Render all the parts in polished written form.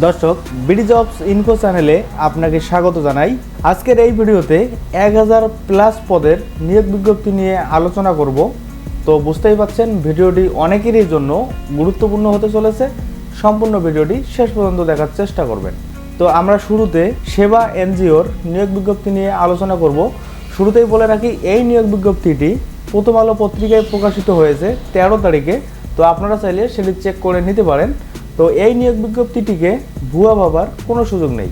দর্শক, BD jobs info চ্যানেলে আপনাকে স্বাগত জানাই। আজকের এই ভিডিওতে 1000 প্লাস পদের নিয়োগ বিজ্ঞপ্তি নিয়ে আলোচনা করব। তো বুঝতেই পাচ্ছেন ভিডিওটি অনেকেরই জন্য গুরুত্বপূর্ণ হতে চলেছে। সম্পূর্ণ ভিডিওটি শেষ পর্যন্ত দেখার চেষ্টা করবেন। তো আমরা শুরুতে সেবা এনজিওর নিয়োগ বিজ্ঞপ্তি নিয়ে আলোচনা করব। শুরুতেই বলে রাখি, এই নিয়োগ বিজ্ঞপ্তিটি প্রথম আলো পত্রিকায় প্রকাশিত হয়েছে 13 তারিখে। তো আপনারা চাইলে সেটি চেক করে নিতে পারেন। তো এই নিয়োগ বিজ্ঞপ্তিটিকে ভুয়া ভাবার কোনো সুযোগ নেই।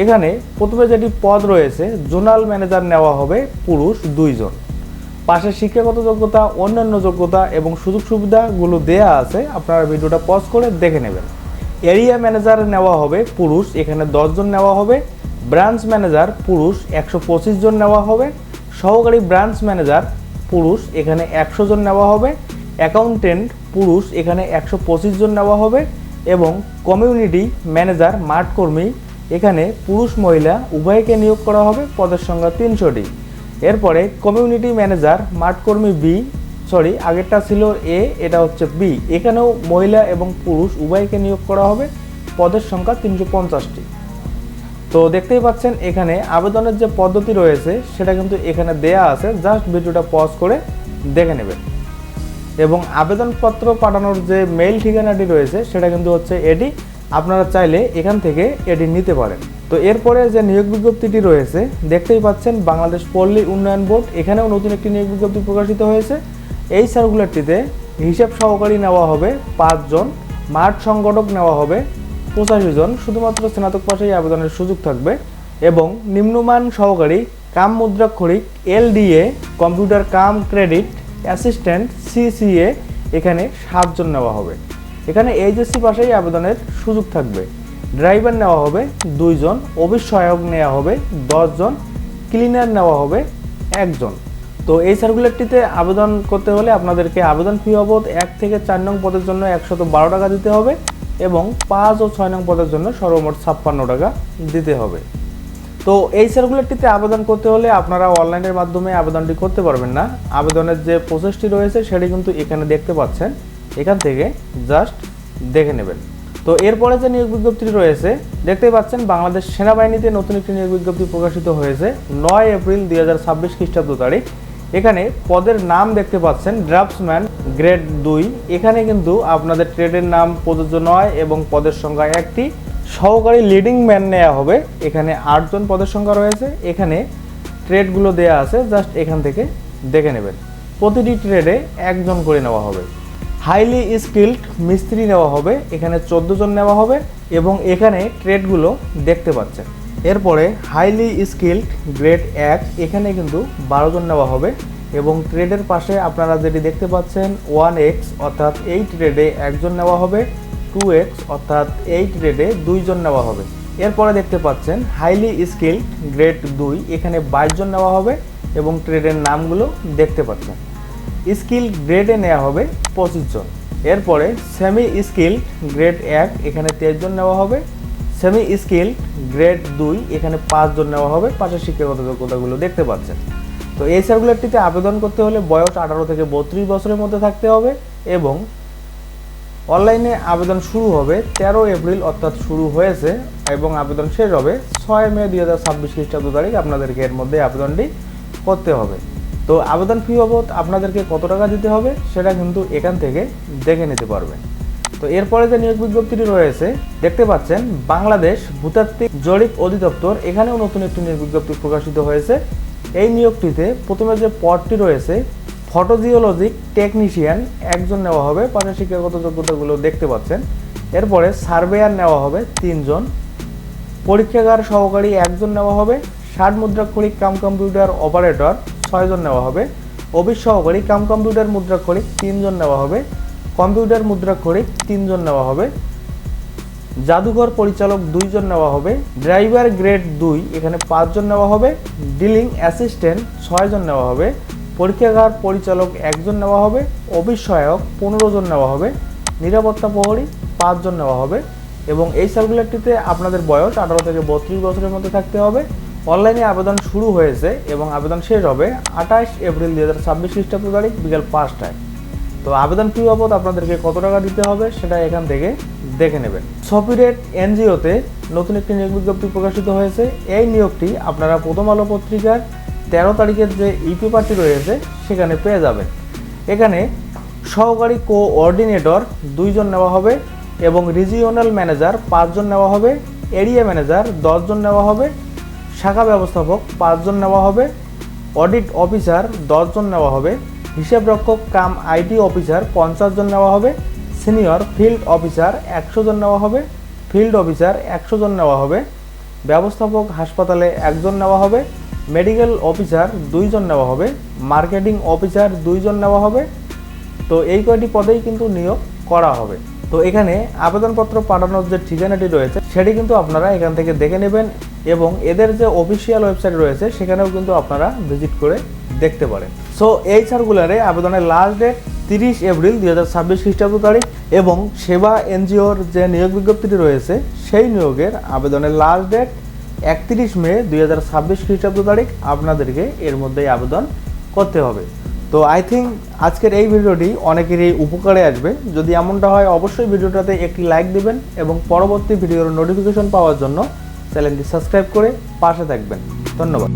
এখানে প্রথমে যেটি পদ রয়েছে, জোনাল ম্যানেজার নেওয়া হবে পুরুষ 2 জন। পাশে শিক্ষাগত যোগ্যতা, অন্যান্য যোগ্যতা এবং সুযোগ সুবিধাগুলো দেয়া আছে, আপনারা ভিডিওটা পজ করে দেখে নেবেন। এরিয়া ম্যানেজার নেওয়া হবে পুরুষ, এখানে 10 জন নেওয়া হবে। ব্রাঞ্চ ম্যানেজার পুরুষ 125 জন নেওয়া হবে। সহকারী ব্রাঞ্চ ম্যানেজার পুরুষ, এখানে 100 জন নেওয়া হবে। অ্যাকাউন্টেন্ট পুরুষ, এখানে 125 জন নেওয়া হবে। এবং কমিউনিটি ম্যানেজার মাঠকর্মী, এখানে পুরুষ মহিলা উভয়কে নিয়োগ করা হবে, পদের সংখ্যা 300টি। এরপরে কমিউনিটি ম্যানেজার মাঠকর্মী আগেরটা ছিল এ, এটা হচ্ছে বি, এখানেও মহিলা এবং পুরুষ উভয়কে নিয়োগ করা হবে, পদের সংখ্যা 350টি। তো দেখতেই পাচ্ছেন এখানে আবেদনের যে পদ্ধতি রয়েছে সেটা কিন্তু এখানে দেয়া আছে, জাস্ট ভিডিওটা পজ করে দেখে নেবেন। এবং আবেদনপত্র পাঠানোর যে মেইল ঠিকানাটি রয়েছে সেটা কিন্তু হচ্ছে এটি, আপনারা চাইলে এখান থেকে এটি নিতে পারেন। তো এরপরে যে নিয়োগ বিজ্ঞপ্তিটি রয়েছে দেখতেই পাচ্ছেন, বাংলাদেশ পল্লী উন্নয়ন বোর্ড, এখানেও নতুন একটি নিয়োগ বিজ্ঞপ্তি প্রকাশিত হয়েছে। এই সার্কুলারটিতে হিসাব সহকারী নেওয়া হবে 5 জন, মাঠ সংগঠক নেওয়া হবে 85 জন, শুধুমাত্র স্নাতক পাশেই আবেদনের সুযোগ থাকবে। এবং নিম্নমান সহকারী কাম মুদ্রাক্ষরিক LDA, কম্পিউটার কাম ক্রেডিট অ্যাসিস্ট্যান্ট CCA, এখানে 7 জন নেওয়া হবে। এখানে HSC পাশেই আবেদনের সুযোগ থাকবে। ড্রাইভার নেওয়া হবে 2 জন, অফিস সহায়ক নেওয়া হবে 10 জন, ক্লিনার নেওয়া হবে 1 জন। তো এই সার্কুলারটিতে আবেদন করতে হলে আপনাদেরকে আবেদন ফি বাবদ 1 থেকে 4 নং পদের জন্য 112 টাকা দিতে হবে এবং 5 ও 6 নং পদের জন্য সর্বমোট 56 টাকা দিতে হবে। তো এই সার্কুলারটিতে আবেদন করতে হলে আপনারা অনলাইনের মাধ্যমে আবেদনটি করতে পারবেন না। আবেদনের যে প্রসেসটি রয়েছে সেটি কিন্তু এখানে দেখতে পাচ্ছেন, এখান থেকে জাস্ট দেখে নেবেন। তো এরপরে যে নিয়োগ বিজ্ঞপ্তিটি রয়েছে দেখতে পাচ্ছেন, বাংলাদেশ সেনাবাহিনীতে নতুন একটি নিয়োগ বিজ্ঞপ্তি প্রকাশিত হয়েছে 9 এপ্রিল 2026 খ্রিস্টাব্দ তারিখ। এখানে পদের নাম দেখতে পাচ্ছেন ড্রাফটসম্যান গ্রেড 2। এখানে কিন্তু আপনাদের ট্রেডের নাম প্রযোজ্য নয় এবং পদের সংখ্যা 1টি। সহকারী লিডিং ম্যান নেওয়া হবে, এখানে 8 জন পদের সংখ্যা রয়েছে। এখানে ট্রেডগুলো দেয়া আছে, জাস্ট এখান থেকে দেখে নেবেন। প্রতিটি ট্রেডে 1 জন করে নেওয়া হবে। হাইলি স্কিল্ড মিস্ত্রি নেওয়া হবে, এখানে 14 জন নেওয়া হবে এবং এখানে ট্রেডগুলো দেখতে পাচ্ছেন। এরপরে হাইলি স্কিল্ড গ্রেড 1, এখানে কিন্তু 12 জন নেওয়া হবে এবং ট্রেডের পাশে আপনারা যেটি দেখতে পাচ্ছেন 1X, অর্থাৎ এই ট্রেডে 1 জন নেওয়া হবে। 2X, অর্থাৎ এই ট্রেডে 2 জন নেওয়া হবে। এরপরে দেখতে পাচ্ছেন হাইলি স্কিল্ড গ্রেড 2, এখানে 22 জন নেওয়া হবে এবং ট্রেডের নামগুলো দেখতে পাচ্ছেন। স্কিল গ্রেডে নেওয়া হবে 25 জন। এরপরে সেমি স্কিল গ্রেড 1, এখানে 23 জন নেওয়া হবে। সেমি স্কিল গ্রেড 2, এখানে 5 জন নেওয়া হবে। পাশে শিক্ষাগত যোগ্যতাগুলো দেখতে পাচ্ছেন। তো এই সার্কুলারটিতে আবেদন করতে হলে বয়স 18 থেকে 32 বছরের মধ্যে থাকতে হবে এবং অনলাইনে আবেদন শুরু হবে 13 এপ্রিল, অর্থাৎ শুরু হয়েছে এবং আবেদন শেষ হবে 6 মে 2026 খ্রিস্টাব্দ তারিখ। আপনাদেরকে এর মধ্যে আবেদনটি করতে হবে। তো আবেদন ফি বাবদ আপনাদেরকে কত টাকা দিতে হবে সেটা কিন্তু এখান থেকে দেখে নিতে পারবেন। তো এরপরে যে নিয়োগ বিজ্ঞপ্তিটি রয়েছে দেখতে পাচ্ছেন, বাংলাদেশ ভূতাত্ত্বিক জরিপ অধিদপ্তর, এখানেও নতুন একটি নিয়োগ বিজ্ঞপ্তি প্রকাশিত হয়েছে। এই নিয়োগটিতে প্রথমে যে পদটি রয়েছে ফটোজিওলজিক টেকনিশিয়ান 1 জন নেওয়া হবে, পাশে শিক্ষাগত যোগ্যতাগুলো দেখতে পাচ্ছেন। এরপরে সার্ভেয়ার নেওয়া হবে 3 জন, পরীক্ষাগার সহকারী 1 জন নেওয়া হবে। 60 মুদ্রাক্ষরিক কাম কম্পিউটার অপারেটর 6 জন নেওয়া হবে। অফিস সহকারী কাম কম্পিউটার মুদ্রাক্ষরিক 3 জন নেওয়া হবে। কম্পিউটার মুদ্রাক্ষরিক 3 জন নেওয়া হবে। জাদুঘর পরিচালক 2 জন নেওয়া হবে। ড্রাইভার গ্রেড 2, এখানে 5 জন নেওয়া হবে। ডিলিং অ্যাসিস্ট্যান্ট 6 জন নেওয়া হবে। পরীক্ষাগার পরিচালক 1 জন নেওয়া হবে। অফিস সহায়ক 15 জন নেওয়া হবে। নিরাপত্তা প্রহরী 5 জন নেওয়া হবে এবং এই সার্কুলারটিতে আপনাদের বয়স 18 থেকে 32 বছরের মধ্যে থাকতে হবে। অনলাইনে আবেদন শুরু হয়েছে এবং আবেদন শেষ হবে 28 এপ্রিল 2026 খ্রিস্টাব্দ তারিখ বিকেল 5টায়। তো আবেদন ফি বাবদ আপনাদেরকে কত টাকা দিতে হবে সেটা এখান থেকে দেখে নেবেন। সপিরেট এনজিওতে নতুন একটি নিয়োগ বিজ্ঞপ্তি প্রকাশিত হয়েছে। এই নিয়োগটি আপনারা প্রথম আলো পত্রিকার 13 তারিখের যে ই পেপারটি রয়েছে সেখানে পেয়ে যাবেন। এখানে সহকারী কোঅর্ডিনেটর 2 জন নেওয়া হবে এবং রিজিওনাল ম্যানেজার 5 জন নেওয়া হবে, এরিয়া ম্যানেজার 10 জন নেওয়া হবে, শাখা ব্যবস্থাপক 5 জন নেওয়া হবে, অডিট অফিসার 10 জন নেওয়া হবে, হিসাবরক্ষক কাম আইটি অফিসার 50 জন নেওয়া হবে, সিনিয়র ফিল্ড অফিসার 100 জন নেওয়া হবে, ফিল্ড অফিসার 100 জন নেওয়া হবে, ব্যবস্থাপক হাসপাতালে 1 জন নেওয়া হবে, মেডিকেল অফিসার 2 জন নেওয়া হবে, মার্কেটিং অফিসার 2 জন নেওয়া হবে। তো এই কয়টি পদেই কিন্তু নিয়োগ করা হবে। তো এখানে আবেদনপত্র পাঠানোর যে ঠিকানাটি রয়েছে সেটি কিন্তু আপনারা এখান থেকে দেখে নেবেন এবং এদের যে অফিসিয়াল ওয়েবসাইট রয়েছে সেখানেও কিন্তু আপনারা ভিজিট করে দেখতে পারেন। সো এই সার্কুলারে আবেদনের লাস্ট ডেট 30 এপ্রিল 2026 খ্রিস্টাব্দ তারিখ এবং সেবা এনজিওর যে নিয়োগ বিজ্ঞপ্তিটি রয়েছে সেই নিয়োগের আবেদনের লাস্ট ডেট 31 মে 2026 খ্রিস্টাব্দ তারিখ। আপনাদেরকে এর মধ্যেই আবেদন করতে হবে। তো আই থিঙ্ক আজকের এই ভিডিওটি অনেকেরই উপকারে আসবে। যদি এমনটা হয় অবশ্যই ভিডিওটাতে একটি লাইক দিবেন এবং পরবর্তী ভিডিওর নোটিফিকেশন পাওয়ার জন্য চ্যানেলটি সাবস্ক্রাইব করে পাশে থাকবেন। ধন্যবাদ।